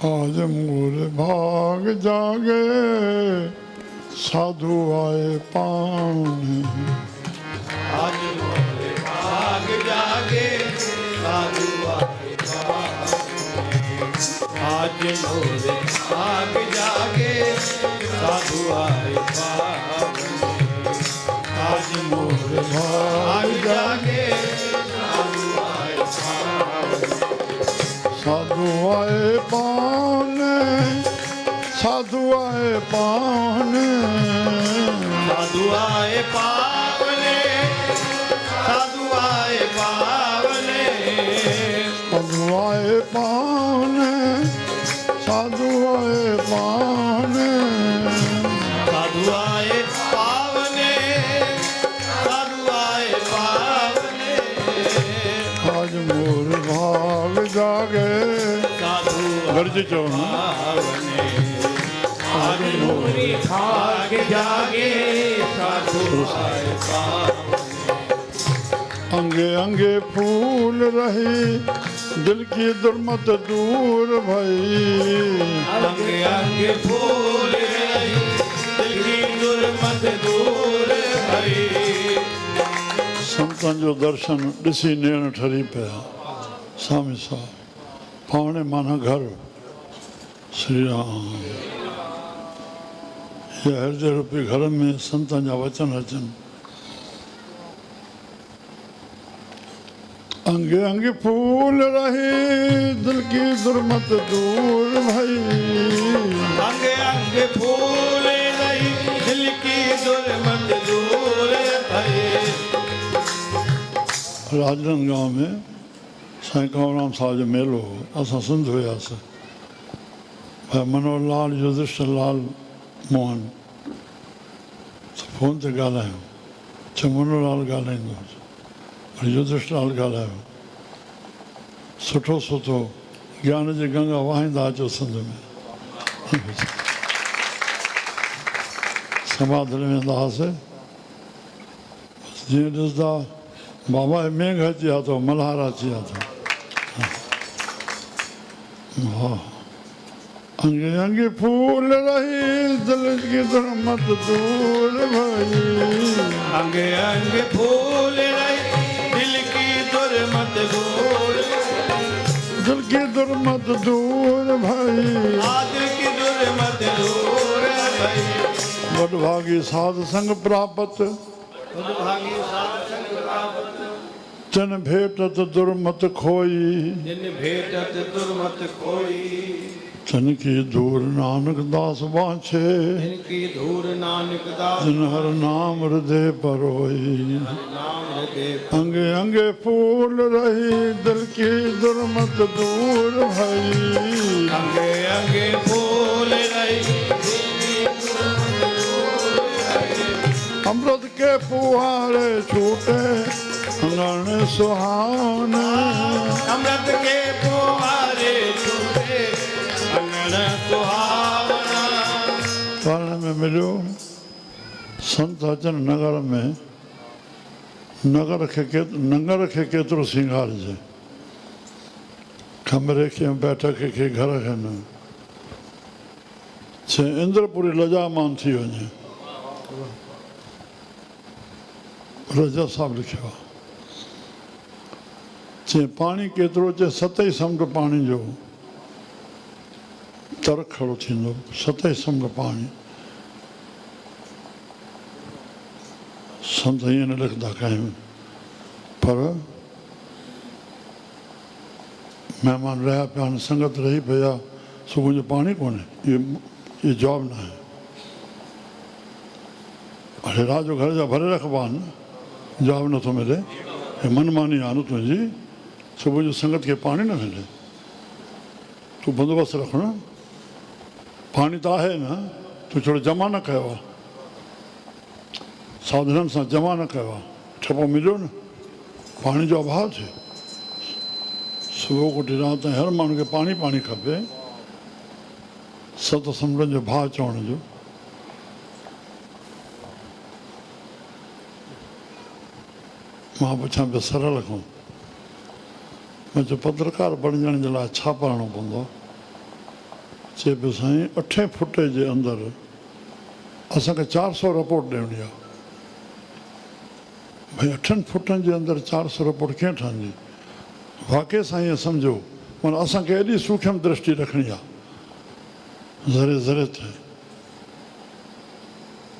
आज मोर भाग जागे साधु आए पाने। आज मोरे भाग जागे साधु आए पावने। आज मोरे भाग जागे साधु आए पावने। आज मोरे भाग जागे साधु आए पावने। साधु आए पाने साधु आए पाने। साधु आए पावने साधु आए पावने। साधु आए पाने साधु आए पाने। साधु आए पावने साधु आए पावने। आज मोर भाग जागे साधु गर्ज चौन पावने। आज मोरी भाग जागे साधु आए पावने। अंगे अंगे फूल रही दिल की दुर्मत दूर भई। अंगे अंगे फूल रही दिल की दुर्मत दूर भई। संतन जो दर्शन ॾिसी नेण ठरी पिया स्वामी साहब पावणे माना घर श्री राम। ये हृदय रूपी घर में संतन जा वचन अचनि। अंगे अंगे फूल रही दिल की दुर्मत दूर भई। अंगे अंगे फूल रही दिल की दुर्मत दूर भई। राजन गांव में साईं कंवरराम साहब जो मेलो हो असां सिंध हुयासीं। भाई मनोहर लाल युधिष्ठिर लाल मोहन फोन ते ॻाल्हायूं छो मनोहर लाल ॻाल्हाईंदो वरी युधिष्ठिर लाल ॻाल्हायो। सुठो सुठो ज्ञान जी गंगा वहाईंदा अचो सिंध में। समाधि में वेंदा हुआसीं जीअं ॾिसंदा बाबा मेघ अची विया अथव मल्हार अची विया अथव। वाह अंगे अंगे फूल रही दिल की दुर्मत दूर भई। अंगे अंगे फूल रही दिल की दुर्मत दूर। दिल की दुर्मत दूर भई। दिल की दुर्मत दूर भई। वडभागी साध संग प्राप्त भागी साधन प्राप्त। चन भेटत दुर्मत खोई। जिन भेटत दुर्मत खोई। चन की दूर नानक दास बाछे। जिनकी धूर नानक दास जिन हर नाम हृदय परोई। नाम हृदय। अंगे अंगे फूल रही दिल की दुर्मत दूर भई। अंगे अंगे फूल रही अमृत के फुहारे छूटे अंगन सुहाने। अमृत के फुहारे छूटे अंगन सुहावना। पालने में मिलियो संत अचन नगर में नगर खे केतिरो सिंगारजे। कमरे खे बैठक खे घर खे न छे इंद्रपुरी लजामान थी वञे। रजा साहब लिखियो आहे चए पाणी केतिरो चए सतई समुंड पाणी जो तर खड़ो थींदो। सतई समुंड पाणी संत ईअं न लिखंदा कयूं पर महिमान रहिया पिया आहिनि संगत रही पई आहे सुबुह जो पाणी कोन्हे इहो जवाबु न आहे। अड़े रात जो घर जा भरे रखबा आहिनि जवाबु नथो मिले। हे मनमानी आहे न तुंहिंजी। सुबुह जो संगत खे पाणी न मिले तूं बंदोबस्तु रख न। पाणी त आहे न तूं थोरो जमा न कयो आहे साधननि सां जमा न कयो आहे ठपो मिलियो न पाणी जो अभाव थिए। सुबुह कोठी राति ताईं हर माण्हू खे पाणी पाणी खपे। सत समुंडनि जो भाउ चवण जो मां पुछां पियो सरल खां मैं जो पत्रकार बणजण जे लाइ छा पढ़णो पवंदो। चए पियो साईं 8 फुट जे अंदरि असांखे 400 रिपोर्ट ॾियणी आहे। भई 8 फुटनि जे अंदरि 400 रिपोर्ट कीअं ठहंदी? वाक़ई साईं सम्झो माना असांखे एॾी सूक्ष्म दृष्टि रखणी आहे, ज़रे ज़रे ते।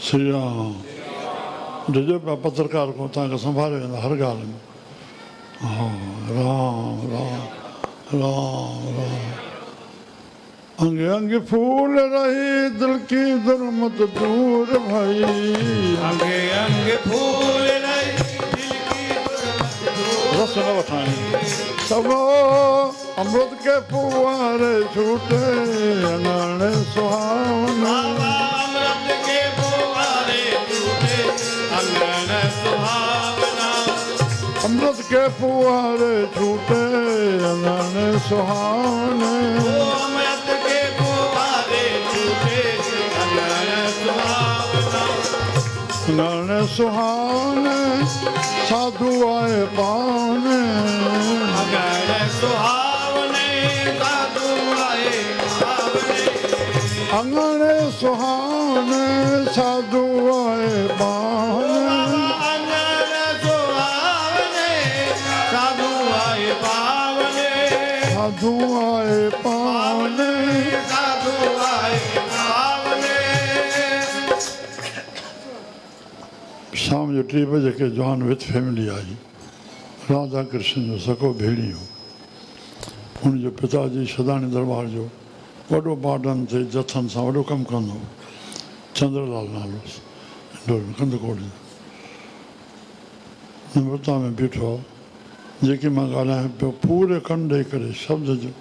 श्री राम ॾिजो पिया पत्रकार को तव्हांखे संभाले वेंदा हर ॻाल्हि में। हा राम राम राम राम। अंगे अंगे फूल रही दिल की दुर्मत दूर भाई। अंगे अंगे फूल रही दिल की दुर्मत दूर। रस न वठाई सबो अमृत के फुवारे छूटे अङाणे सुहावना। अमृत के फुवारे छूटे अङाणे सुहावना। अमृत के फुवारे छूटे अङाणे सुहावने। अमृत के फुवारे छूटे अङाणे सुहावना। अङाणे सुहावने साधु आए पावने। अङाणे सुहावने साधु आए पावने। अङाणे सुहावने साधु आए पावने। अङाणे सुहावने साधु आए पावने। साधु आए पावने। साधु आए पावने। शाम जो 3 बजे के जवान with family I. Radha Krishna जो सको भेड़ी हो। उनजो पिताजी सदानी दरबार जो वॾो बाडन ते जथन सां वॾो कमु कंदो हो। चंद्रलाल नालो इंदौर में कंदकोट जो। निमरता में बीठो जेकी मां ॻाल्हायां पियो पूरे कन ॾेई करे शब्द जो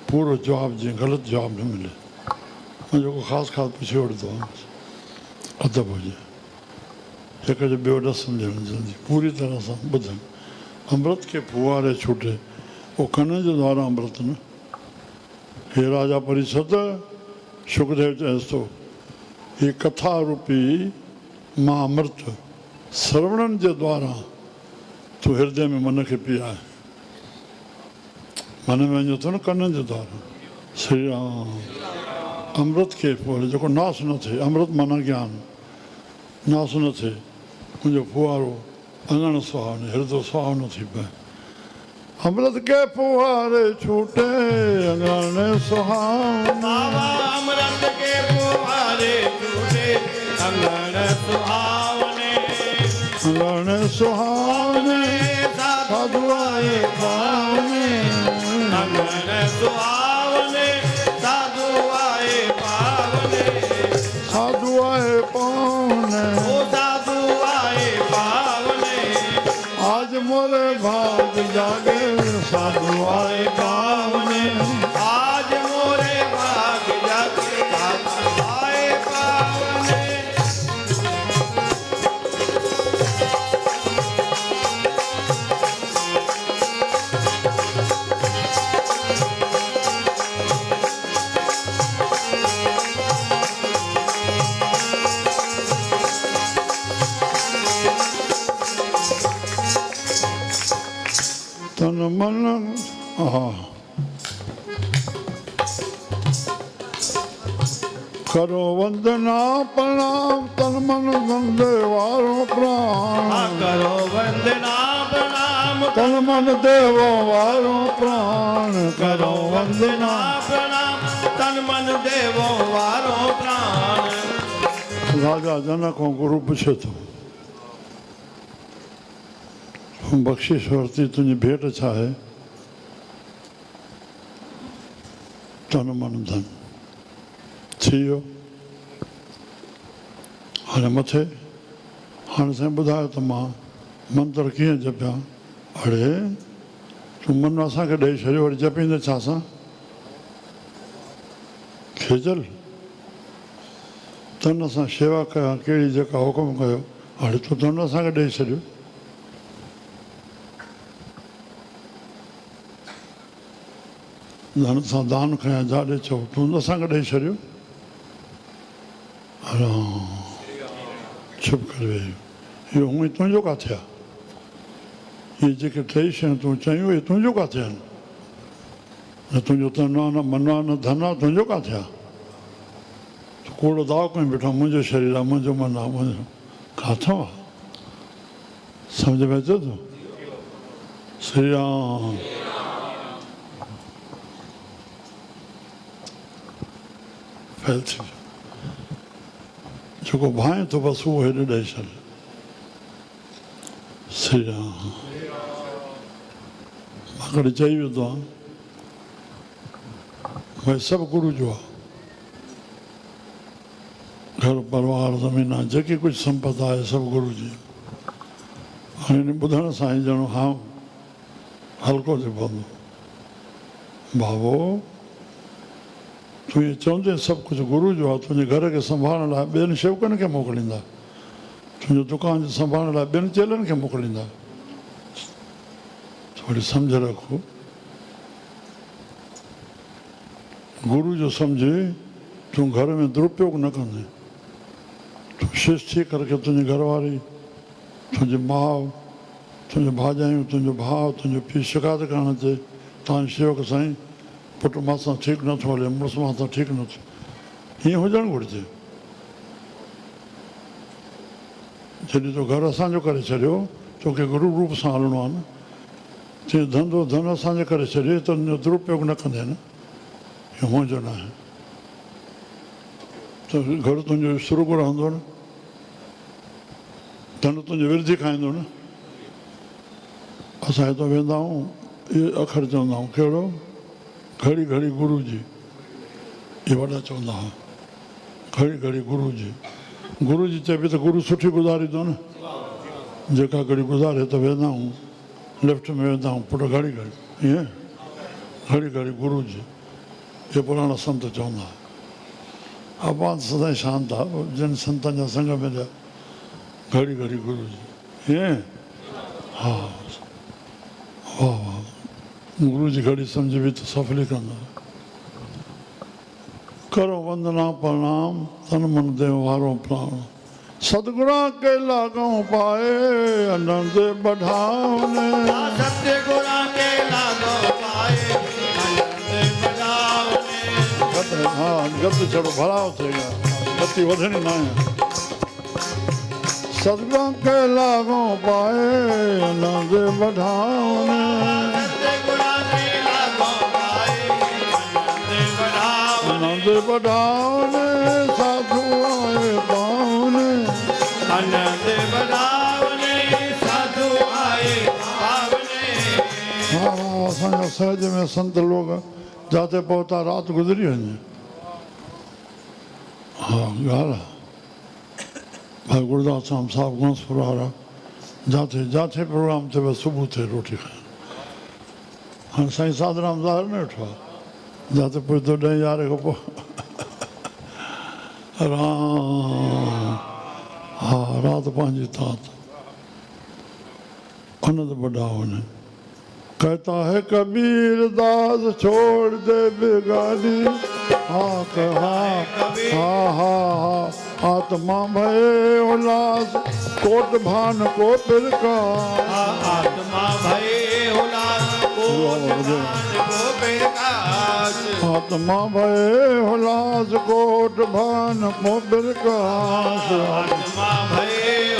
पूरो जवाबु जीअं ग़लति जवाबु न मिले। मां जेको ख़ासि ख़ासि पुछी वठंदो आहियां अदब हुजे। हिक जो ॿियो न सम्झणु जल्दी पूरी तरह सां ॿुधनि। अमृत खे फुवारे छूटे उहो कन जे द्वारा अमृत न। हे राजा परिषद शुकदेव चएसि थो ही कथा रूपी मां अमृत श्रवणनि जे द्वारा तूं हृदय में मन खे पीआए। मन में वञो थो न कननि जे द्वारा। श्री राम अमृत खे फुवारे जेको नास न थिए। अमृत माना ज्ञान नास न थिए। मुंहिंजो फुवारो अङण सुहावने हृदय सुहावनो थी पए। अमृत के फुवारे छूटे अङाणे सुहावना। अमृत के फुवारे छूटे अङाणे सुहावने। अङाणे सुहावने साधु आए पावने। अङाणे सुहावने साधु आए पावने। साधु आए पावने। साधु आए पावने। आज मोरे भाग जागे साधु आए पावने। आज मोरे भाग जागे साधु आए पावने। तन मन हा करो वंदना प्रणाम तन मन धन देवारो प्राण। करो वंदना प्रणाम तन मन देवो वारो प्राण। करो वंदना प्रणाम तन मन देवो वारो प्राण। राजा जनक को गुरु पूछे तो बख्शिश वरती तुंहिंजी भेंट छा आहे? तन मन धन थी वियो। हाणे मथे हाणे साईं ॿुधायो त मां मंत्र कीअं जपियां? अड़े तूं मन असांखे ॾेई छॾियो वरी जपींदे छा सां? खेजल तन सां शेवा कयां कहिड़ी जेका हुकुम कयो। हाणे तूं तन असांखे ॾेई छॾियो। धन सां दान कयां जाॾे चओ तूं असांखे ॾेई छॾियो। चुप करे वेही इहो हूअं ई तुंहिंजो किथे आहे? इहे जेके टई शयूं तूं चयूं इहे तुंहिंजो किथे आहिनि? न तुंहिंजो तन आहे न मन आहे न धन आहे तुंहिंजो किथे आहे? कूड़ो दाव कोई बीठो मुंहिंजो शरीर आहे मुंहिंजो मन आहे मुंहिंजो किथां आहे सम्झ में अचे थो श्री राम फैल थी वियो जेको भाए थो बसि उहो हेॾे ॾेई छॾ श्री राम मां कॾहिं चई वेंदो आहियां भई सभु गुरू जो आहे घर परिवार ज़मीन आहे जेकी कुझु संपदा आहे सभु गुरू जी हाणे ॿुधण सां ई ॼणो हा हल्को थी पवंदो बाबो तूं इएं चवंदे सभु कुझु गुरू जो आहे तुंहिंजे घर खे संभालण लाइ ॿियनि शेवकनि खे मोकिलींदा तुंहिंजो दुकान जे संभालण लाइ ॿियनि चेलनि खे मोकिलींदा थोरी सम्झ रखो गुरू जो सम्झे तूं घर में दुरुपयोग न कंदे तूं शिष थी करके तुंहिंजी घरवारी तुंहिंजी माउ तुंहिंजो भाॼायूं तुंहिंजो भाउ तुंहिंजो पीउ शिकायत करण अचे तव्हांजे शेवक साईं पुटु मां सां ठीकु नथो हले मुड़ुसु मां सां ठीकु नथो हीअं हुजणु घुरिजे जॾहिं तो घर असांजो करे छॾियो तोखे गुरू रूप सां हलणो आहे न चई धंधो धन असांजे करे छॾियो त हुनजो दुरुपयोग न कंदे न इहो मुंहिंजो न आहे त घर तुंहिंजो सुरुग रहंदो न धन तुंहिंजो विरधी खाईंदो न असां हितां वेंदा आहियूं इहे अखर चवंदा आहियूं कहिड़ो घड़ी घड़ी गुरू जी इहे वॾा चवंदा हुआ घड़ी घड़ी गुरू जी चइबी त गुरू सुठी गुज़ारींदो न जेका घड़ी गुज़ारे त वेंदा आहियूं लिफ्ट में वेंदा आहियूं पुटु घड़ी घड़ी ईअं घड़ी घड़ी गुरू जी इहे पुराणा संत चवंदा हुआ आबाद सदाईं शांति आहे जिन संतनि जा संग मिलिया घड़ी घड़ी गुरू जी ईअं हा वाह वाह गुरू जी घड़ी सम्झ बि त सफली कंदा करो वंदना प्रणाम तन मन देव वारो प्राण सतगुरा के लागों पाए आनंद बढ़ावने सतगुरा के लागों पाए आनंद बढ़ावने हाँ गत छड़ो भराव थिएगा गति वधणी न आहे सतगुरा के लागों पाए आनंद बढ़ावने आनंद बढ़ावने साधु आए पावने आनंद बढ़ावने साधु आए पावने हाँ असांजा सहज में संत लोग जाते पहुता रात गुज़री वञे हाँ ॻाल्हि आहे भाई गुरुदास स्वामी साहब घणसपुर वारा जाते प्रोग्राम ते बसि सुबुह थिए रोटी खाइण हाणे साईं साधराम ज़ाहिर न वेठो आहे जाते पहुतो 10-11 खां पोइ राम हा रात पंहिंजी तात आनंद बढ़ावने कहता है कबीर दास छोड़ दे बेगानी हाँ कहा हाँ हाँ हाँ आत्मा भय उल्लास कोट भान को प्रकाश आत्मा भय उल्लास कोट भान को प्रकाश आत्मा भय उल्लास कोट भान को प्रकाश आत्मा भय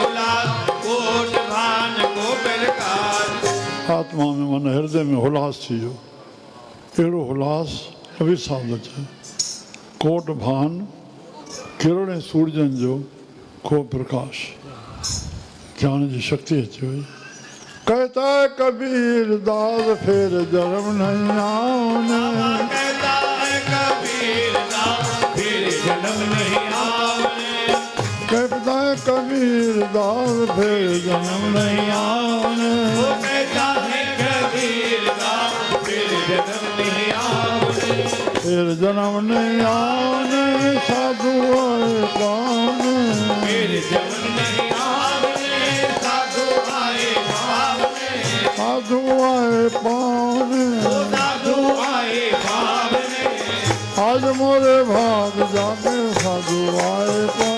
उल्लास कोट भान को प्रकाश आत्मा में मन हृदय में हुलास थी वियो अहिड़ो हुलास कबीर साहिब चयो कोट भान किरणे सूरजनि जो को प्रकाश ज्ञान जी शक्ति अची वई कहता है कबीर दास फिर जन्म नहीं आने कहता है कबीर दास फिर जन्म नहीं आने कहता है कबीर दास फिर जन्म नहीं आने वो कहता है कबीर दास फिर जन्म नहीं आने फिर जन्म नहीं आने साधु आए पावने फिर जन्म नहीं आने साधु आए पावने साधु आए पावने साधु आए पावने आज मोरे भाग जाके साधु आए पावने